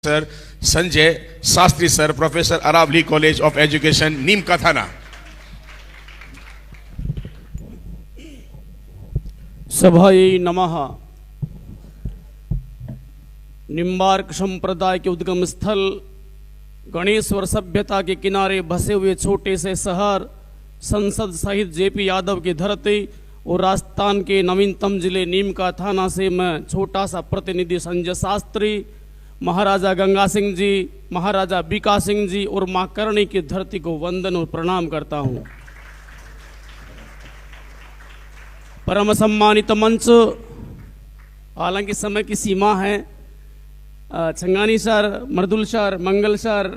Sir Sanjay Shastri sir, professor Aravali college of education, Neem Ka Thana. सभायै नमः। निम्बार्क संप्रदाय के उद्गम स्थल गणेश्वर सभ्यता के किनारे बसे हुए छोटे से शहर संसद शहीद जेपी यादव की धरती और राजस्थान के नवीनतम जिले नीम का थाना से मैं छोटा सा प्रतिनिधि संजय शास्त्री महाराजा गंगा सिंह जी, महाराजा बीका सिंह जी और मां करणी की धरती को वंदन और प्रणाम करता हूं। परम सम्मानित मंच, हालांकि समय की सीमा है, छंगानी सर, मर्दुल सर, मंगल सर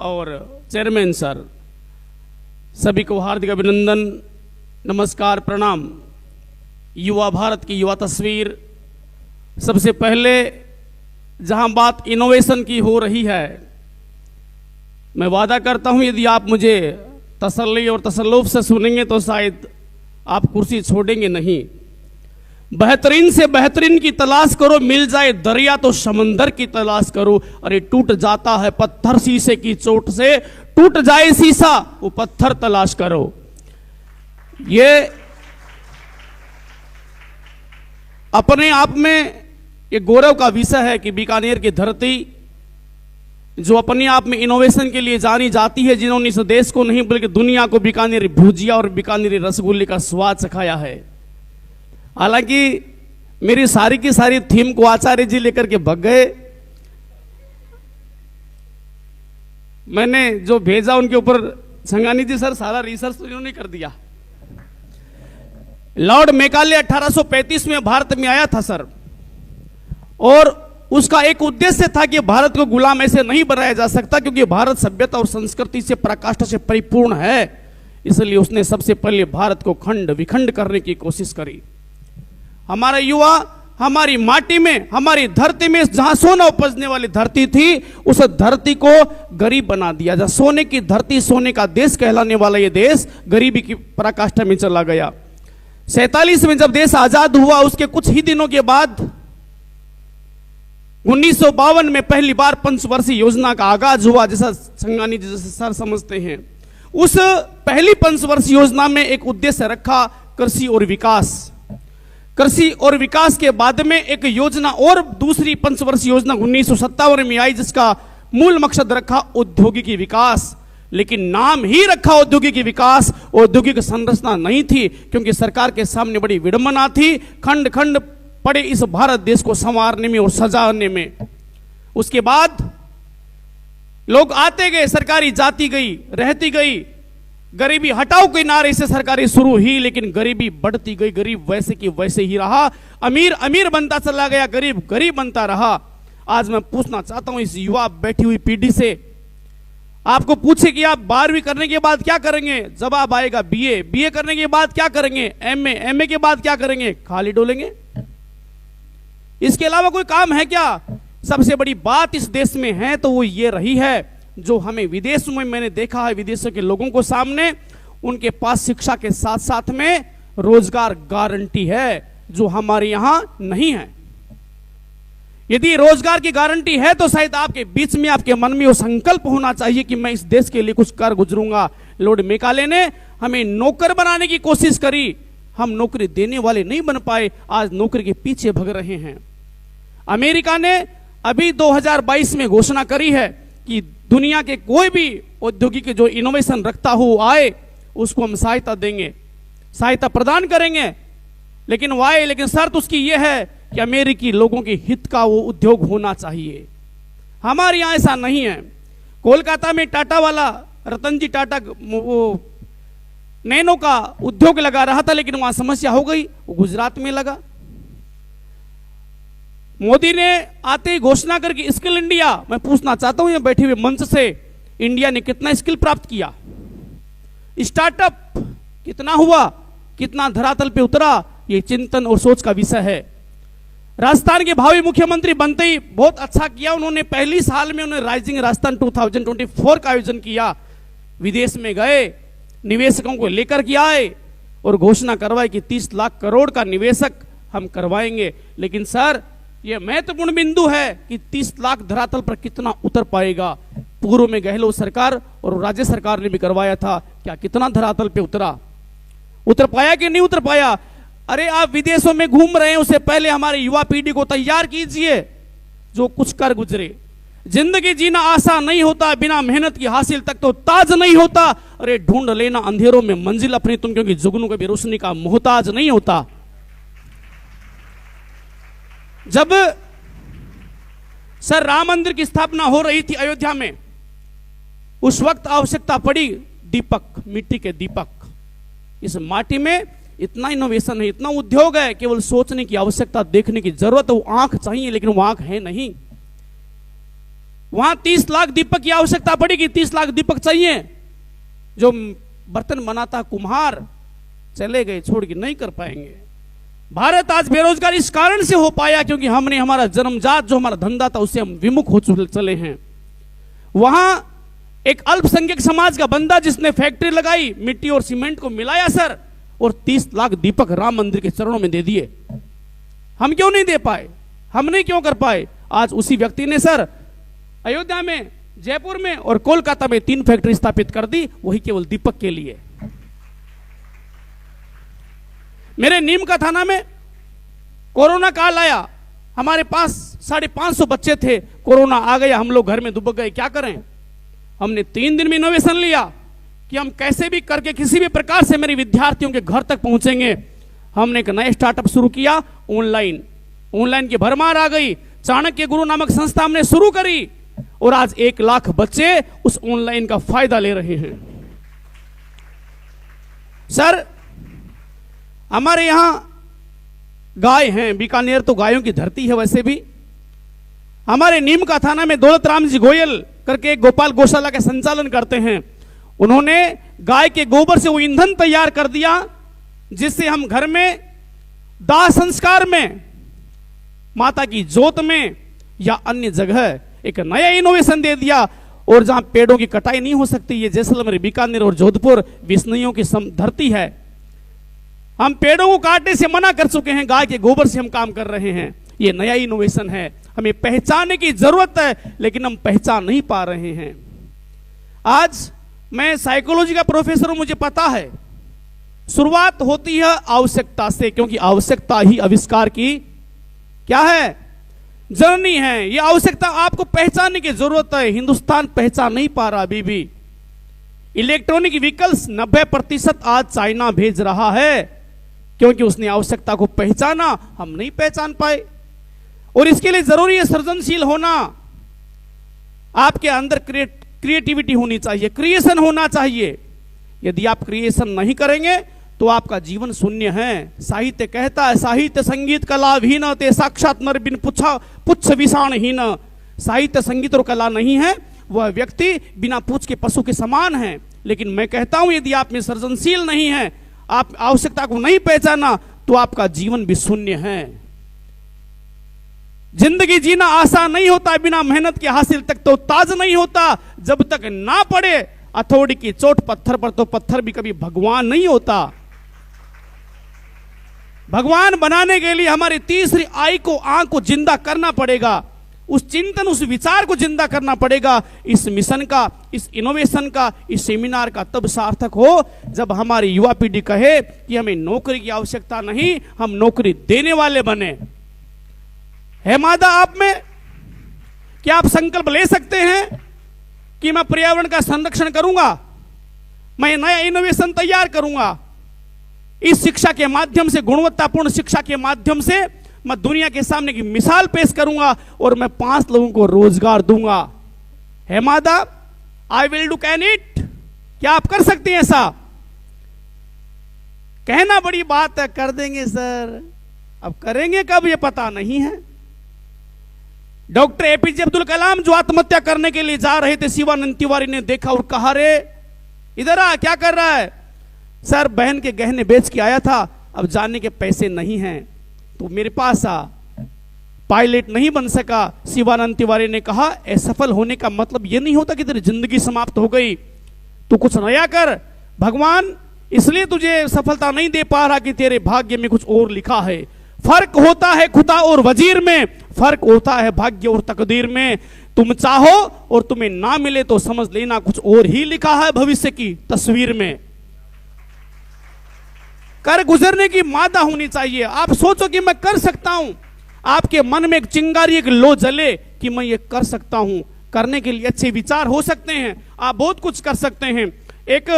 और चेयरमैन सर, सभी को हार्दिक अभिनंदन, नमस्कार, प्रणाम। युवा भारत की युवा तस्वीर। सबसे पहले जहां बात इनोवेशन की हो रही है, मैं वादा करता हूं यदि आप मुझे तसल्ली और तसल्लुफ से सुनेंगे तो शायद आप कुर्सी छोड़ेंगे नहीं। बेहतरीन से बेहतरीन की तलाश करो, मिल जाए दरिया तो समंदर की तलाश करो। अरे टूट जाता है पत्थर शीशे की चोट से, टूट जाए शीशा वो पत्थर तलाश करो। ये अपने आप में ये गौरव का विषय है कि बीकानेर की धरती जो अपने आप में इनोवेशन के लिए जानी जाती है, जिन्होंने इस देश को नहीं बल्कि दुनिया को बीकानेरी भुजिया और बीकानेरी रसगुल्ले का स्वाद चखाया है। हालांकि मेरी सारी की सारी थीम को आचार्य जी लेकर के भग गए। मैंने जो भेजा उनके ऊपर संगानी जी सर सारा रिसर्च तो इन्होंने कर दिया। लॉर्ड मेकाले 1835 में भारत में आया था सर, और उसका एक उद्देश्य था कि भारत को गुलाम ऐसे नहीं बनाया जा सकता, क्योंकि भारत सभ्यता और संस्कृति से पराकाष्ठा से परिपूर्ण है। इसलिए उसने सबसे पहले भारत को खंड विखंड करने की कोशिश करी। हमारे युवा हमारी माटी में, हमारी धरती में, जहां सोना उपजने वाली धरती थी, उस धरती को गरीब बना दिया। जहां सोने की धरती, सोने का देश कहलाने वाला यह देश गरीबी की पराकाष्ठा में चला गया। 47 में जब देश आजाद हुआ, उसके कुछ ही दिनों के बाद 1952 में पहली बार पंचवर्षीय योजना का आगाज हुआ, जैसा संगानी जी जैसे सर समझते हैं। उस पहली पंचवर्षीय योजना में एक उद्देश्य रखा, कृषि और विकास। कृषि और विकास के बाद में एक योजना और दूसरी पंचवर्षीय योजना 1957 में आई, जिसका मूल मकसद रखा औद्योगिक विकास। लेकिन नाम ही रखा औद्योगिक विकास, औद्योगिक संरचना नहीं थी, क्योंकि सरकार के सामने बड़ी विडंबना थी खंड खंड पड़े इस भारत देश को संवारने में और सजाने में। उसके बाद लोग आते गए, सरकारी जाती गई, रहती गई, गरीबी हटाओ के नारे से सरकारें शुरू हुई, लेकिन गरीबी बढ़ती गई। गरीब वैसे की वैसे ही रहा, अमीर अमीर बनता चला गया, गरीब गरीब बनता रहा। आज मैं पूछना चाहता हूं इस युवा बैठी हुई पीढ़ी से, आपको पूछे कि आप 12वीं करने के बाद क्या करेंगे, जवाब आएगा बीए। बीए करने के बाद क्या करेंगे, एमए। एमए के बाद क्या करेंगे, खाली डोलेंगे। इसके अलावा कोई काम है क्या? सबसे बड़ी बात इस देश में है तो वो ये रही है, जो हमें विदेशों में मैंने देखा है, विदेशों के लोगों को सामने उनके पास शिक्षा के साथ साथ में रोजगार गारंटी है, जो हमारे यहां नहीं है। यदि रोजगार की गारंटी है तो शायद आपके बीच में, आपके मन में वो संकल्प होना चाहिए कि मैं इस देश के लिए कुछ कर गुजरूंगा। लॉर्ड मेकाले ने हमें नौकर बनाने की कोशिश करी, हम नौकरी देने वाले नहीं बन पाए, आज नौकरी के पीछे भग रहे हैं। अमेरिका ने अभी 2022 में घोषणा करी है कि दुनिया के कोई भी औद्योगिक जो इनोवेशन रखता हो आए, उसको हम सहायता देंगे, सहायता प्रदान करेंगे। लेकिन शर्त उसकी यह है कि अमेरिकी लोगों के हित का वो उद्योग होना चाहिए। हमारे यहां ऐसा नहीं है। कोलकाता में टाटा वाला रतन जी टाटा वो नैनो का उद्योग लगा रहा था, लेकिन वहां समस्या हो गई, वो गुजरात में लगा। मोदी ने आते ही घोषणा करके स्किल इंडिया, मैं पूछना चाहता हूं यहां बैठे हुए मंच से, इंडिया ने कितना स्किल प्राप्त किया, स्टार्टअप कितना हुआ, कितना धरातल पे उतरा, ये चिंतन और सोच का विषय है। राजस्थान के भावी मुख्यमंत्री बनते ही बहुत अच्छा किया उन्होंने। पहली साल में उन्होंने राइजिंग राजस्थान 2024 का आयोजन किया, विदेश में गए, निवेशकों को लेकर के आए और घोषणा करवाई कि 30 लाख करोड़ का निवेशक हम करवाएंगे। लेकिन सर यह महत्वपूर्ण बिंदु है कि 30 लाख धरातल पर कितना उतर पाएगा। पूर्व में गहलोत सरकार और राज्य सरकार ने भी करवाया था, क्या कितना धरातल पे उतर पाया कि नहीं उतर पाया? अरे आप विदेशों में घूम रहे हैं, उससे पहले हमारी युवा पीढ़ी को तैयार कीजिए जो कुछ कर गुजरे। जिंदगी जीना आसान नहीं होता, बिना मेहनत की हासिल तक तो ताज नहीं होता। अरे ढूंढ लेना अंधेरों में मंजिल अपनी तुम, क्योंकि जुगनू कभी रोशनी का मोहताज नहीं होता। जब सर राम मंदिर की स्थापना हो रही थी अयोध्या में, उस वक्त आवश्यकता पड़ी दीपक, मिट्टी के दीपक। इस माटी में इतना इनोवेशन है, इतना उद्योग है, केवल सोचने की आवश्यकता, देखने की जरूरत है। वो आंख चाहिए, लेकिन वो आंख है नहीं। वहां 30 लाख दीपक की आवश्यकता पड़ेगी, 30 लाख दीपक चाहिए। जो बर्तन बनाता कुम्हार चले गए, छोड़ के नहीं कर पाएंगे। भारत आज बेरोजगार इस कारण से हो पाया क्योंकि हमने हमारा जन्मजात जो हमारा धंधा था उससे हम विमुख हो चले हैं। वहां एक अल्पसंख्यक समाज का बंदा जिसने फैक्ट्री लगाई, मिट्टी और सीमेंट को मिलाया सर, और 30 लाख दीपक राम मंदिर के चरणों में दे दिए। हम क्यों नहीं दे पाए? हमने क्यों कर पाए? आज उसी व्यक्ति ने सर अयोध्या में, जयपुर में और कोलकाता में 3 फैक्ट्री स्थापित कर दी, वही केवल दीपक के लिए। मेरे नीम का थाना में कोरोना काल आया, हमारे पास 550 बच्चे थे, कोरोना आ गया, हम लोग घर में दुबक गए। क्या करें? हमने 3 दिन में इनोवेशन लिया कि हम कैसे भी करके किसी भी प्रकार से मेरे विद्यार्थियों के घर तक पहुंचेंगे। हमने एक नया स्टार्टअप शुरू किया, ऑनलाइन की भरमार आ गई। चाणक्य गुरु नामक संस्था हमने शुरू करी और आज 1 लाख बच्चे उस ऑनलाइन का फायदा ले रहे हैं। सर हमारे यहां गाय हैं, बीकानेर तो गायों की धरती है। वैसे भी हमारे नीम का थाना में दौलत राम जी गोयल करके एक गोपाल गौशाला का संचालन करते हैं। उन्होंने गाय के गोबर से वो ईंधन तैयार कर दिया जिससे हम घर में दाह संस्कार में, माता की जोत में या अन्य जगह एक नया इनोवेशन दे दिया। और जहां पेड़ों की कटाई नहीं हो सकती, ये जैसलमेर, बीकानेर और जोधपुर विष्णुइयों की धरती है, हम पेड़ों को काटने से मना कर चुके हैं, गाय के गोबर से हम काम कर रहे हैं। ये नया इनोवेशन है, हमें पहचानने की जरूरत है, लेकिन हम पहचान नहीं पा रहे हैं। आज मैं साइकोलॉजी का प्रोफेसर हूं, मुझे पता है शुरुआत होती है आवश्यकता से, क्योंकि आवश्यकता ही आविष्कार की क्या है, जर्नी है। ये आवश्यकता आपको पहचानने की जरूरत है। हिंदुस्तान पहचान नहीं पा रहा अभी भी। इलेक्ट्रॉनिक व्हीकल्स 90% आज चाइना भेज रहा है, क्योंकि उसने आवश्यकता को पहचाना, हम नहीं पहचान पाए। और इसके लिए जरूरी है सृजनशील होना। आपके अंदर क्रिएटिविटी होनी चाहिए, क्रिएशन होना चाहिए। यदि आप क्रिएशन नहीं करेंगे तो आपका जीवन शून्य है। साहित्य कहता है, साहित्य संगीत कला हीन ते साक्षात नर बिन पुच्छ विषाणहीन। साहित्य संगीत और कला नहीं है, वह व्यक्ति बिना पूछ के पशु के समान है। लेकिन मैं कहता हूं यदि आप में सृजनशील नहीं है, आप आवश्यकता को नहीं पहचाना, तो आपका जीवन भी शून्य है। जिंदगी जीना आसान नहीं होता, बिना मेहनत के हासिल तक तो ताज नहीं होता। जब तक ना पड़े हथौड़ी की चोट पत्थर पर, तो पत्थर भी कभी भगवान नहीं होता। भगवान बनाने के लिए हमारी तीसरी आई को, आंख को जिंदा करना पड़ेगा। उस चिंतन, उस विचार को जिंदा करना पड़ेगा। इस मिशन का, इस इनोवेशन का, इस सेमिनार का तब सार्थक हो जब हमारी युवा पीढ़ी कहे कि हमें नौकरी की आवश्यकता नहीं, हम नौकरी देने वाले बने। है मादा आप में? क्या आप संकल्प ले सकते हैं कि मैं पर्यावरण का संरक्षण करूंगा, मैं नया इनोवेशन तैयार करूंगा, इस शिक्षा के माध्यम से, गुणवत्तापूर्ण शिक्षा के माध्यम से मैं दुनिया के सामने की मिसाल पेश करूंगा और मैं 5 लोगों को रोजगार दूंगा। है मादा? I will do can it. क्या आप कर सकते हैं ऐसा? कहना बड़ी बात है, कर देंगे सर, अब करेंगे कब ये पता नहीं है। डॉक्टर एपीजे अब्दुल कलाम जो आत्महत्या करने के लिए जा रहे थे, शिवानंद तिवारी ने देखा और कहा, रे इधर आ, क्या कर रहा है? सर बहन के गहने बेच के आया था, अब जाने के पैसे नहीं हैं तो मेरे पास आ। पायलट नहीं बन सका। शिवानंद तिवारी ने कहा, असफल होने का मतलब यह नहीं होता कि तेरी जिंदगी समाप्त हो गई, तू कुछ नया कर। भगवान इसलिए तुझे सफलता नहीं दे पा रहा कि तेरे भाग्य में कुछ और लिखा है। फर्क होता है खुदा और वजीर में, फर्क होता है भाग्य और तकदीर में। तुम चाहो और तुम्हें ना मिले तो समझ लेना कुछ और ही लिखा है भविष्य की तस्वीर में। कर गुजरने की मादा होनी चाहिए। आप सोचो कि मैं कर सकता हूं, आपके मन में एक चिंगारी, एक लो जले कि मैं ये कर सकता हूं। करने के लिए अच्छे विचार हो सकते हैं, आप बहुत कुछ कर सकते हैं। एक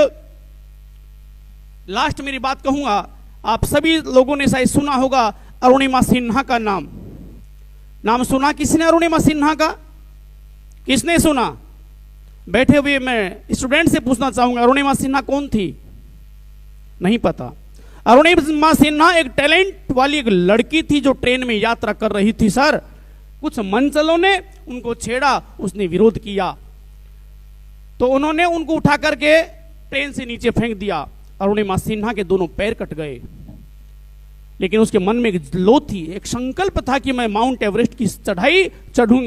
लास्ट मेरी बात कहूंगा, आप सभी लोगों ने शायद सुना होगा अरुणिमा सिन्हा का नाम सुना किसने? अरुणिमा सिन्हा का किसने सुना? बैठे हुए मैं स्टूडेंट से पूछना चाहूंगा, अरुणिमा सिन्हा कौन थी? नहीं पता। अरुणिमा सिन्हा एक टैलेंट वाली एक लड़की थी जो ट्रेन में यात्रा कर रही थी सर। कुछ मंचलों ने उनको छेड़ा, उसने विरोध किया तो उन्होंने उनको उठा करके ट्रेन से नीचे फेंक दिया। अरुणिमा सिन्हा के दोनों पैर कट गए, लेकिन उसके मन में एक लो थी, एक संकल्प था कि मैं माउंट एवरेस्ट की चढ़ाई चढ़ूंगी।